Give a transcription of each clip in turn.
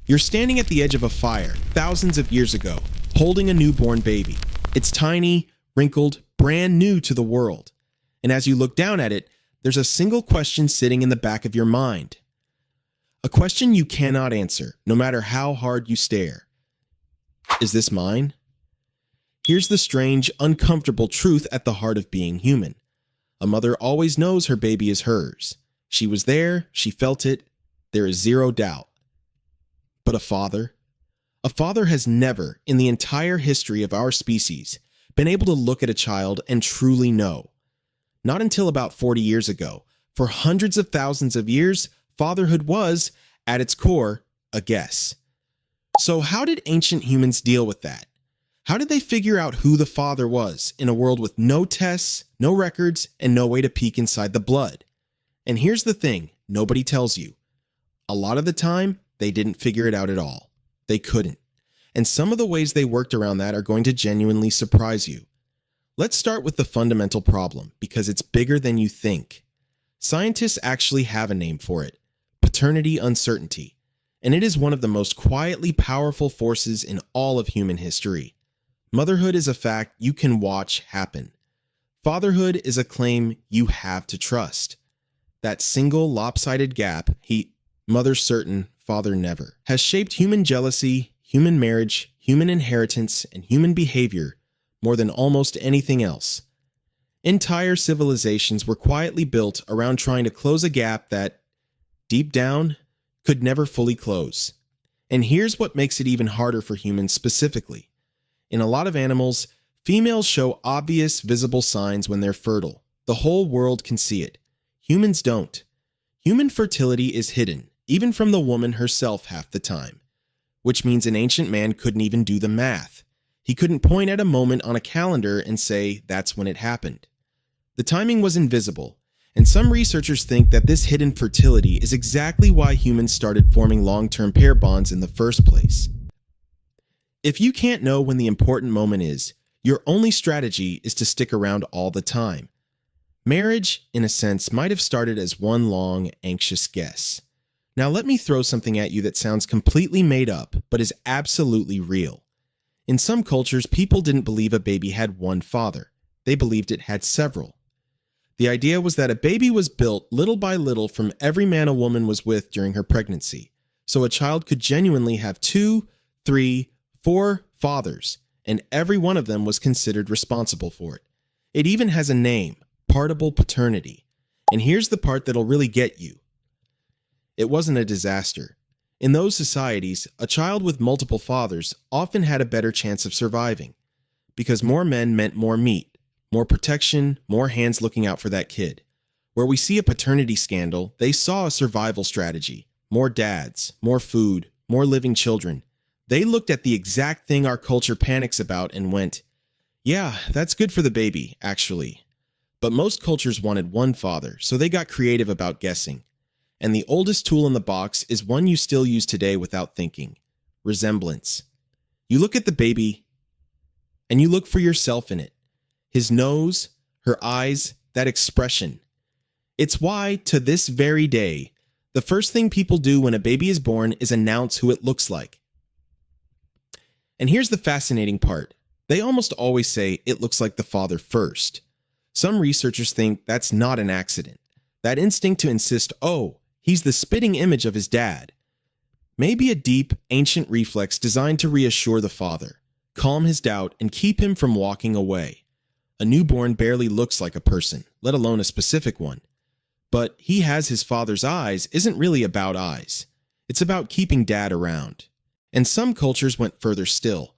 You're standing at the edge of a fire thousands of years ago, holding a newborn baby. It's tiny, wrinkled, brand new to the world. And as you look down at it, there's a single question sitting in the back of your mind. A question you cannot answer, no matter how hard you stare. Is this mine? Here's the strange, uncomfortable truth at the heart of being human. A mother always knows her baby is hers. She was there, she felt it, there is zero doubt. But a father has never, in the entire history of our species, been able to look at a child and truly know. Not until about 40 years ago. For hundreds of thousands of years, fatherhood was, at its core, a guess. So how did ancient humans deal with that? How did they figure out who the father was in a world with no tests, no records, and no way to peek inside the blood? And here's the thing, nobody tells you. A lot of the time, they didn't figure it out at all. They couldn't. And some of the ways they worked around that are going to genuinely surprise you. Let's start with the fundamental problem, because it's bigger than you think. Scientists actually have a name for it: paternity uncertainty. And it is one of the most quietly powerful forces in all of human history. Motherhood is a fact you can watch happen. Fatherhood is a claim you have to trust. That single lopsided gap, mother certain, father never, has shaped human jealousy, human marriage, human inheritance, and human behavior more than almost anything else. Entire civilizations were quietly built around trying to close a gap that, deep down, could never fully close. And here's what makes it even harder for humans specifically. In a lot of animals, females show obvious, visible signs when they're fertile. The whole world can see it. Humans don't. Human fertility is hidden, even from the woman herself half the time. Which means an ancient man couldn't even do the math. He couldn't point at a moment on a calendar and say that's when it happened. The timing was invisible, and some researchers think that this hidden fertility is exactly why humans started forming long-term pair bonds in the first place. If you can't know when the important moment is, your only strategy is to stick around all the time. Marriage, in a sense, might have started as one long, anxious guess. Now let me throw something at you that sounds completely made up, but is absolutely real. In some cultures, people didn't believe a baby had one father. They believed it had several. The idea was that a baby was built little by little from every man a woman was with during her pregnancy, so a child could genuinely have 2, 3, 4 fathers, and every one of them was considered responsible for it. It even has a name, Partible Paternity. And here's the part that'll really get you. It wasn't a disaster. In those societies, a child with multiple fathers often had a better chance of surviving, because more men meant more meat, more protection, more hands looking out for that kid. Where we see a paternity scandal, they saw a survival strategy: more dads, more food, more living children. They looked at the exact thing our culture panics about and went, yeah, that's good for the baby, actually. But most cultures wanted one father, so they got creative about guessing. And the oldest tool in the box is one you still use today without thinking: resemblance. You look at the baby, and you look for yourself in it. His nose, her eyes, that expression. It's why, to this very day, the first thing people do when a baby is born is announce who it looks like. And here's the fascinating part. They almost always say it looks like the father first. Some researchers think that's not an accident. That instinct to insist, oh, he's the spitting image of his dad, may be a deep, ancient reflex designed to reassure the father, calm his doubt, and keep him from walking away. A newborn barely looks like a person, let alone a specific one. But he has his father's eyes isn't really about eyes. It's about keeping dad around. And some cultures went further still,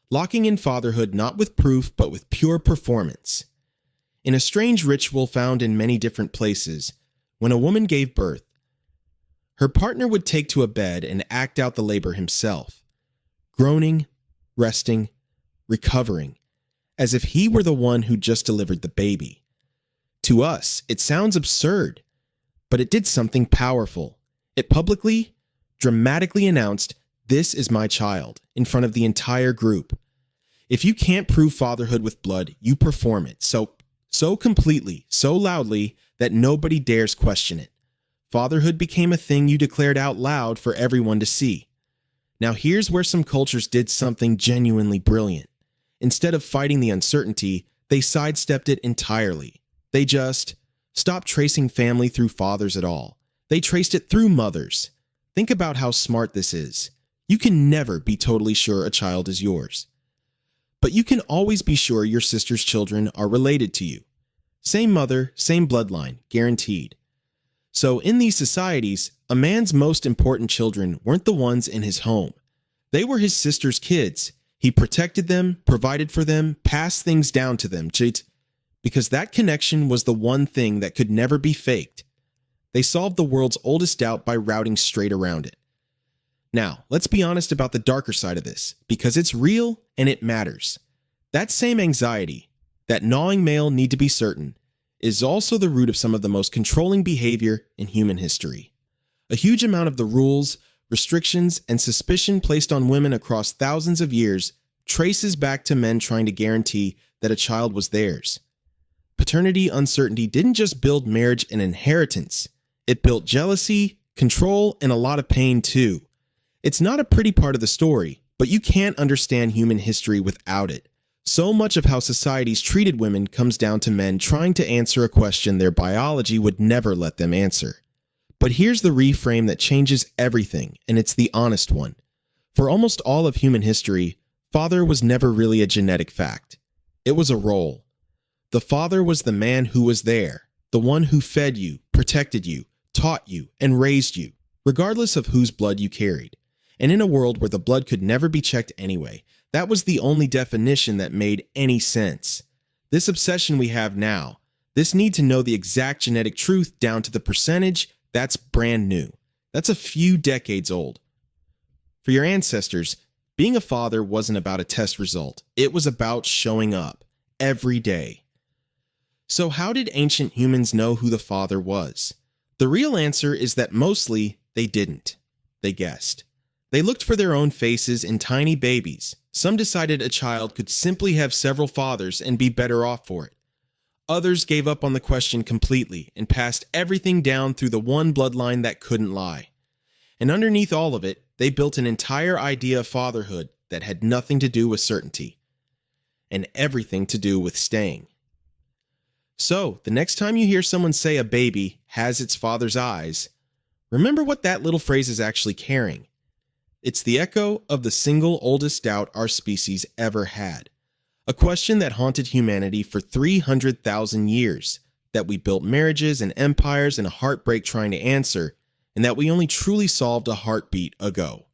locking in fatherhood not with proof but with pure performance. In a strange ritual found in many different places, when a woman gave birth, her partner would take to a bed and act out the labor himself, groaning, resting, recovering, as if he were the one who just delivered the baby. To us, it sounds absurd, but it did something powerful. It publicly, dramatically announced, "This is my child," in front of the entire group. If you can't prove fatherhood with blood, you perform it so completely, so loudly, that nobody dares question it. Fatherhood became a thing you declared out loud for everyone to see. Now, here's where some cultures did something genuinely brilliant. Instead of fighting the uncertainty, they sidestepped it entirely. They just stopped tracing family through fathers at all. They traced it through mothers. Think about how smart this is. You can never be totally sure a child is yours. But you can always be sure your sister's children are related to you. Same mother, same bloodline, guaranteed. So in these societies, a man's most important children weren't the ones in his home. They were his sister's kids. He protected them, provided for them, passed things down to them, because that connection was the one thing that could never be faked. They solved the world's oldest doubt by routing straight around it. Now, let's be honest about the darker side of this, because it's real and it matters. That same anxiety, that gnawing male need to be certain, is also the root of some of the most controlling behavior in human history. A huge amount of the rules, restrictions, and suspicion placed on women across thousands of years traces back to men trying to guarantee that a child was theirs. Paternity uncertainty didn't just build marriage and inheritance, it built jealousy, control, and a lot of pain too. It's not a pretty part of the story, but you can't understand human history without it. So much of how societies treated women comes down to men trying to answer a question their biology would never let them answer. But here's the reframe that changes everything, and it's the honest one. For almost all of human history, father was never really a genetic fact. It was a role. The father was the man who was there, the one who fed you, protected you, taught you, and raised you, regardless of whose blood you carried. And in a world where the blood could never be checked anyway, that was the only definition that made any sense. This obsession we have now, this need to know the exact genetic truth down to the percentage, that's brand new. That's a few decades old. For your ancestors, being a father wasn't about a test result. It was about showing up every day. So how did ancient humans know who the father was? The real answer is that mostly they didn't. They guessed. They looked for their own faces in tiny babies. Some decided a child could simply have several fathers and be better off for it. Others gave up on the question completely and passed everything down through the one bloodline that couldn't lie. And underneath all of it, they built an entire idea of fatherhood that had nothing to do with certainty and everything to do with staying. So, the next time you hear someone say a baby has its father's eyes, remember what that little phrase is actually carrying. It's the echo of the single oldest doubt our species ever had. A question that haunted humanity for 300,000 years, that we built marriages and empires in a heartbreak trying to answer, and that we only truly solved a heartbeat ago.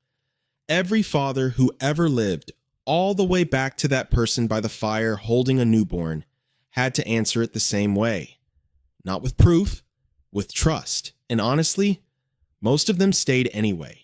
Every father who ever lived, all the way back to that person by the fire holding a newborn, had to answer it the same way. Not with proof, with trust. And honestly, most of them stayed anyway.